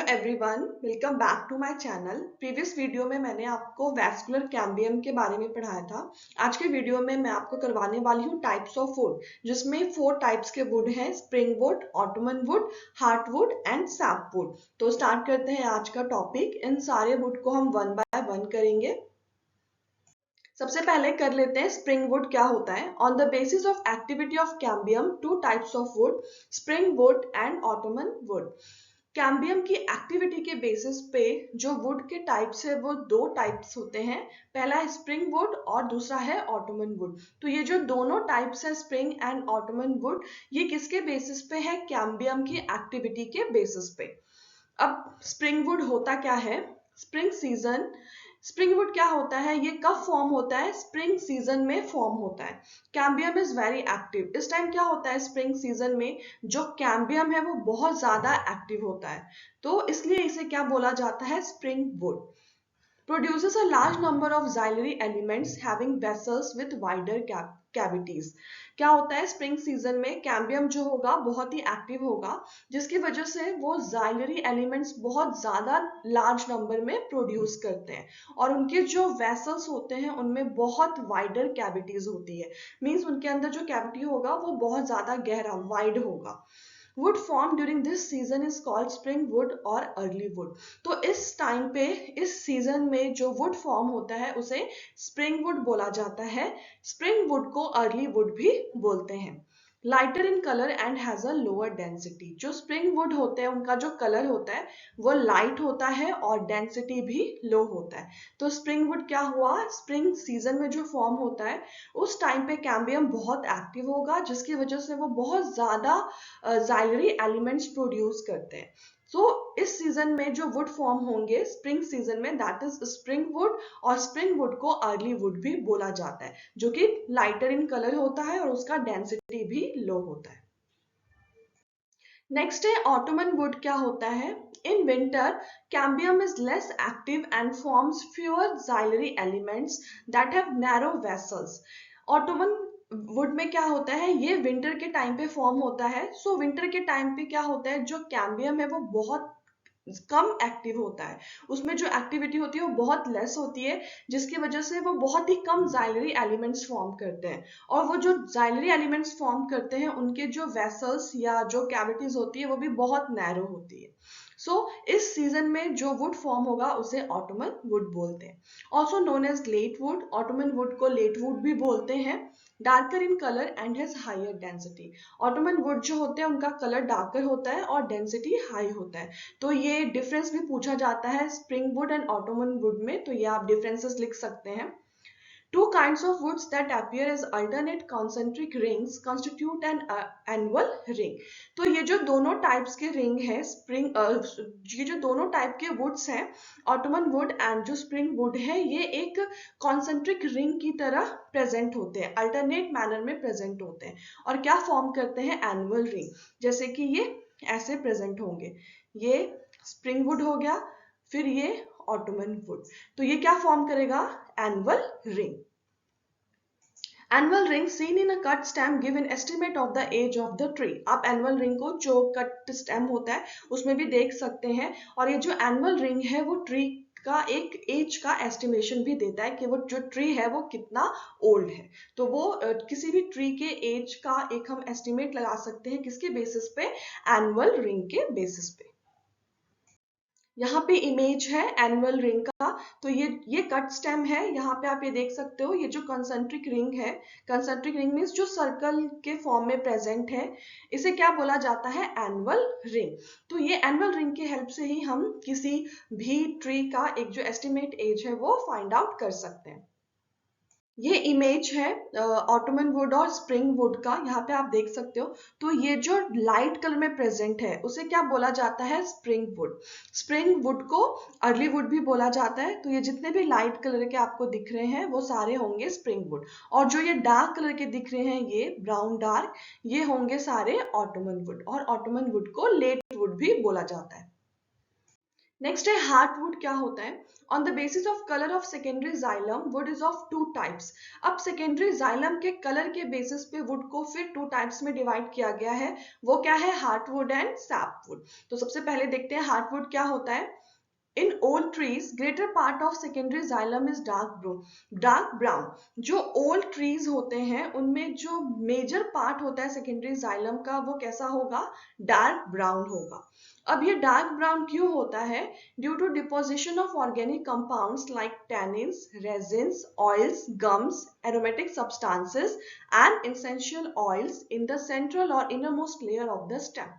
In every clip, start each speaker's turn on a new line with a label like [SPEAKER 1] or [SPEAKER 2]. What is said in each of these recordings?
[SPEAKER 1] Everyone, welcome back to my channel. Previous video में मैंने आपको वैस्कुलर कैम्बियम के बारे में पढ़ाया था। आज के वीडियो में मैं आपको करवाने वाली हूँ टाइप्स ऑफ वुड, जिसमें 4 टाइप्स के वुड हैं: spring would, autumn would, heartwood and sapwood. तो स्टार्ट करते हैं आज का टॉपिक। इन सारे वुड को हम 1 बाय 1 करेंगे। सबसे पहले कर लेते हैं स्प्रिंग वुड क्या होता है। On the basis of activity of cambium 2 types of would, spring would and Ottoman would. Cambium की एक्टिविटी के बेसिस पे जो वुड के टाइप्स है वो 2 टाइप्स होते हैं। पहला है स्प्रिंग वुड और दूसरा है ऑटोमन वुड। तो ये जो दोनों टाइप्स है स्प्रिंग एंड ऑटोमन वुड, ये किसके बेसिस पे है? कैम्बियम की एक्टिविटी के बेसिस पे। अब स्प्रिंग वुड होता क्या है? स्प्रिंग वुड क्या होता है? ये कब फॉर्म होता है? स्प्रिंग सीजन में फॉर्म होता है। Cambium is very active. इस टाइम क्या होता है? स्प्रिंग सीजन में जो कैम्बियम है वो बहुत ज्यादा एक्टिव होता है, तो इसलिए इसे क्या बोला जाता है? Spring would. Produces a large number of xylem elements having vessels with wider cavities. क्या होता है? स्प्रिंग सीजन में कैम्बियम जो होगा बहुत ही एक्टिव होगा, जिसकी वजह से वो जाइलरी एलिमेंट्स बहुत ज्यादा लार्ज नंबर में प्रोड्यूस करते हैं, और उनके जो वेसल्स होते हैं उनमें बहुत वाइडर कैविटीज होती है। मींस उनके अंदर जो कैविटी होगा वो बहुत ज्यादा गहरा वाइड होगा। Would form during this season is called spring would और अर्ली वुड। तो इस टाइम पे, इस सीजन में जो वुड फॉर्म होता है उसे स्प्रिंग वुड बोला जाता है। स्प्रिंग वुड को अर्ली वुड भी बोलते हैं। Lighter in colour and has a lower density. जो स्प्रिंग वुड होते हैं उनका जो कलर होता है वो लाइट होता है और डेंसिटी भी लो होता है। तो स्प्रिंग वुड क्या हुआ? स्प्रिंग सीजन में जो फॉर्म होता है उस टाइम पे कैम्बियम बहुत एक्टिव होगा, जिसकी वजह से वो बहुत ज्यादा जाइलरी एलिमेंट्स प्रोड्यूस करते हैं। सो इस सीजन में जो वुड फॉर्म होंगे स्प्रिंग सीजन में, दैट इज स्प्रिंग वुड, और स्प्रिंग वुड को अर्ली वुड भी बोला जाता है, जो कि लाइटर इन कलर होता है और उसका डेंसिटी भी लो होता है। नेक्स्ट है ऑटोमन वुड। क्या होता है? In winter cambium is less active and forms fewer xylary elements that have narrow vessels. Autumn wood में क्या होता है? ये विंटर के टाइम पे फॉर्म होता है। सो विंटर के टाइम पे क्या होता है? जो कैम्बियम है वो बहुत कम एक्टिव होता है, उसमें जो एक्टिविटी होती है वो बहुत लेस होती है, जिसकी वजह से वो बहुत ही कम जाइलरी एलिमेंट्स फॉर्म करते हैं। और वो जो जाइलरी एलिमेंट्स फॉर्म करते हैं उनके जो वेसल्स या जो कैविटीज होती है वो भी बहुत नैरो होती है। सो इस सीजन में जो वुड फॉर्म होगा उसे ऑटोमन वुड बोलते हैं। Also known as late wood. Autumn wood को लेट वुड भी बोलते हैं। Darker in colour and has higher density. Autumn wood जो होते हैं उनका कलर डार्कर होता है और डेंसिटी हाई होता है। तो ये डिफरेंस भी पूछा जाता है spring would and Ottoman wood में, तो ये आप डिफरेंसेस लिख सकते हैं। Two kinds of woods that appear as alternate concentric rings constitute an annual ring. तो ये जो दोनों टाइप्स के रिंग है ये जो दोनों टाइप के वुड्स हैं, ऑटोमन वुड एंड जो स्प्रिंग वुड है, ये एक कॉन्सेंट्रिक रिंग की तरह प्रेजेंट होते हैं, अल्टरनेट मैनर में प्रेजेंट होते हैं, और क्या फॉर्म करते हैं? Annual ring. जैसे कि ये ऐसे प्रेजेंट होंगे। ये स्प्रिंग वुड हो गया, फिर ये ऑटोमन वुड। तो ये क्या फॉर्म करेगा? Annual ring. Annual ring seen in a cut stem give an estimate of the age of the tree. आप एनुअल रिंग को जो कट स्टेम होता है उसमें भी देख सकते हैं, और ये जो एनुअल रिंग है वो ट्री का एक एज का एस्टिमेशन भी देता है कि वो जो ट्री है वो कितना ओल्ड है। तो वो किसी भी ट्री के एज का एक हम एस्टिमेट लगा सकते हैं, किसके बेसिस पे? एनुअल रिंग के बेसिस पे। यहाँ पे इमेज है एनुअल रिंग का। तो ये कट स्टेम है। यहाँ पे आप ये देख सकते हो, ये जो कंसेंट्रिक रिंग है, कंसेंट्रिक रिंग मीन्स जो सर्कल के फॉर्म में प्रेजेंट है, इसे क्या बोला जाता है? Annual ring. तो ये एनुअल रिंग की हेल्प से ही हम किसी भी ट्री का एक जो एस्टिमेट एज है वो फाइंड आउट कर सकते हैं। ये इमेज है ऑटोमन वुड और स्प्रिंग वुड का, यहाँ पे आप देख सकते हो। तो ये जो लाइट कलर में प्रेजेंट है उसे क्या बोला जाता है? Spring would. स्प्रिंग वुड को अर्ली वुड भी बोला जाता है। तो ये जितने भी लाइट कलर के आपको दिख रहे हैं वो सारे होंगे स्प्रिंग वुड, और जो ये डार्क कलर के दिख रहे हैं, ये ब्राउन डार्क, ये होंगे सारे ऑटोमन वुड, और ऑटोमन वुड को लेट वुड भी बोला जाता है। नेक्स्ट है हार्टवुड क्या होता है। On the basis of colour of secondary xylem would is of two types. अब सेकेंडरी जाइलम के कलर के बेसिस पे वुड को फिर टू टाइप्स में डिवाइड किया गया है। वो क्या है, हार्टवुड एंड सैपवुड। तो सबसे पहले देखते हैं हार्टवुड क्या होता है। In old trees, greater part of secondary xylem is dark brown. Dark brown. जो old trees होते हैं उनमें जो major part होता है secondary xylem का वो कैसा होगा, dark brown होगा। अब ये dark brown क्यों होता है? Due to deposition of organic compounds like tannins, resins, oils, gums, aromatic substances and essential oils in the central or innermost layer of the stem.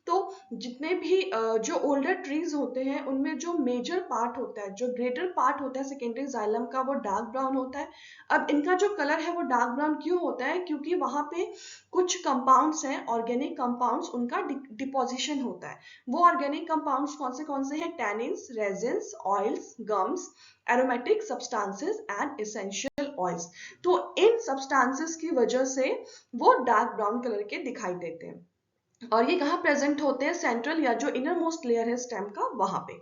[SPEAKER 1] तो जितने भी जो ओल्डर ट्रीज होते हैं उनमें जो मेजर पार्ट होता है, जो ग्रेटर पार्ट होता है सेकेंडरी जाइलम का, वो डार्क ब्राउन होता है। अब इनका जो कलर है वो डार्क ब्राउन क्यों होता है, क्योंकि वहां पे कुछ कंपाउंड्स हैं, ऑर्गेनिक कंपाउंड्स, उनका डिपोजिशन होता है। वो ऑर्गेनिक कंपाउंड्स कौन से हैं, tannins, resins, oils, gums, aromatic substances and essential oils. तो इन सब्सटेंसेस की वजह से वो डार्क ब्राउन कलर के दिखाई देते हैं। और ये कहाँ प्रेजेंट होते हैं, सेंट्रल या जो इनर मोस्ट लेयर है स्टेम का, वहां पे।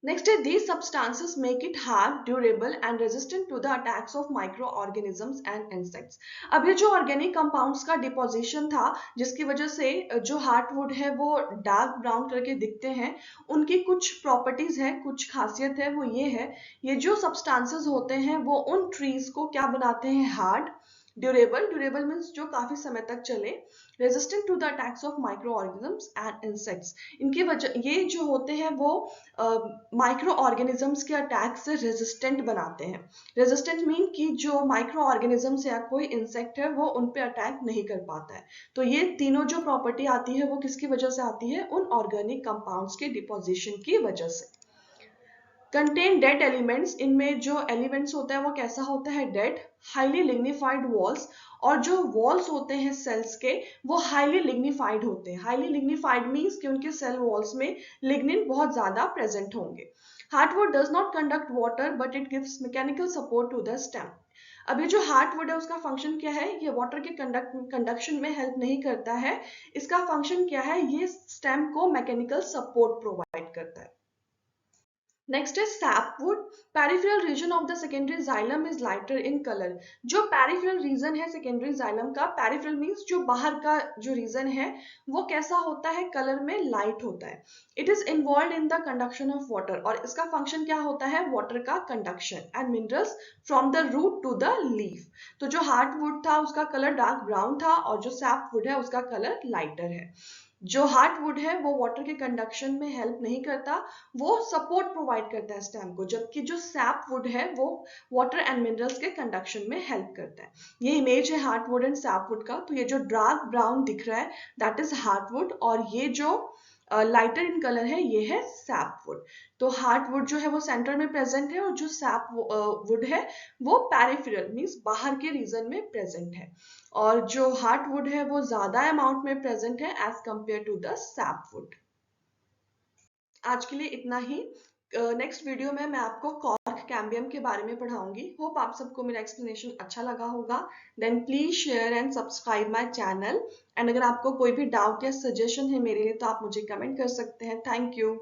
[SPEAKER 1] नेक्स्ट है these substances make it hard, durable and resistant to the attacks of micro organisms and insects. अब ये जो ऑर्गेनिक कंपाउंड्स का डिपोजिशन था जिसकी वजह से जो हार्टवुड है वो डार्क ब्राउन कलर के दिखते हैं, उनकी कुछ प्रॉपर्टीज है, कुछ खासियत है, वो ये है, ये जो सब्सटेंसेस होते हैं वो उन ट्रीज को क्या बनाते हैं, हार्ड, ड्यूरेबल, ड्यूरेबल मीन्स जो काफी समय तक चले, resistant to the attacks of micro organisms and insects. इनके वजह ये जो होते हैं वो माइक्रो ऑर्गेनिजम्स के अटैक से रेजिस्टेंट बनाते हैं। रेजिस्टेंट मीन कि जो माइक्रो ऑर्गेनिजम्स या कोई इंसेक्ट है वो उन पे अटैक नहीं कर पाता है। तो ये तीनों जो प्रॉपर्टी आती है वो किसकी वजह से आती है, उन ऑर्गेनिक कंपाउंड्स के डिपोजिशन की वजह से। कंटेन डेड एलिमेंट्स, इनमें जो एलिमेंट्स होता है वो कैसा होता है, डेड, हाईली लिग्निफाइड वॉल्स, और जो वॉल्स होते हैं सेल्स के वो हाईली लिग्निफाइड होते हैं। हाईली लिग्निफाइड मीन्स कि उनके सेल वॉल्स में लिग्निन बहुत ज्यादा प्रेजेंट होंगे। Heartwood does not conduct water but it gives mechanical support to the stem. अब ये जो हार्टवुड है उसका फंक्शन क्या है, ये वाटर के कंडक्शन में हेल्प नहीं करता है। इसका फंक्शन क्या है, ये स्टेम को मैकेनिकल सपोर्ट प्रोवाइड करता है। नेक्स्ट है sapwood. Peripheral region of the secondary xylem is lighter in colour. जो पेरिफेरल रीजन है सेकेंडरी जाइलम का, पेरिफेरल मीन्स जो बाहर का जो रीजन है वो कैसा होता है, कलर में लाइट होता है। It is involve in the conduction of water, और इसका फंक्शन क्या होता है, वाटर का conduction and minerals from the root to the leaf. तो जो हार्टवुड था उसका कलर डार्क ब्राउन था और जो सैपवुड है उसका कलर लाइटर है। जो हार्टवुड है वो वाटर के कंडक्शन में हेल्प नहीं करता, वो सपोर्ट प्रोवाइड करता है स्टेम को, जबकि जो सैपवुड है वो वाटर एंड मिनरल्स के कंडक्शन में हेल्प करता है। ये इमेज है हार्टवुड एंड सैपवुड का। तो ये जो डार्क ब्राउन दिख रहा है दैट इज हार्टवुड, और ये जो लाइटर इन कलर है ये है सैपवुड। तो हार्टवुड जो है वो सेंटर में प्रेजेंट है और जो सैपवुड है वो पेरिफेरल मींस बाहर के रीजन में प्रेजेंट है, और जो हार्टवुड है वो ज्यादा अमाउंट में प्रेजेंट है as compare to the sapwood. आज के लिए इतना ही। नेक्स्ट वीडियो में मैं आपको कॉर्क कैम्बियम के बारे में पढ़ाऊंगी। होप आप सबको मेरा एक्सप्लेनेशन अच्छा लगा होगा। Then please share and subscribe my channel. And अगर आपको कोई भी डाउट या सजेशन है मेरे लिए तो आप मुझे कमेंट कर सकते हैं। Thank you.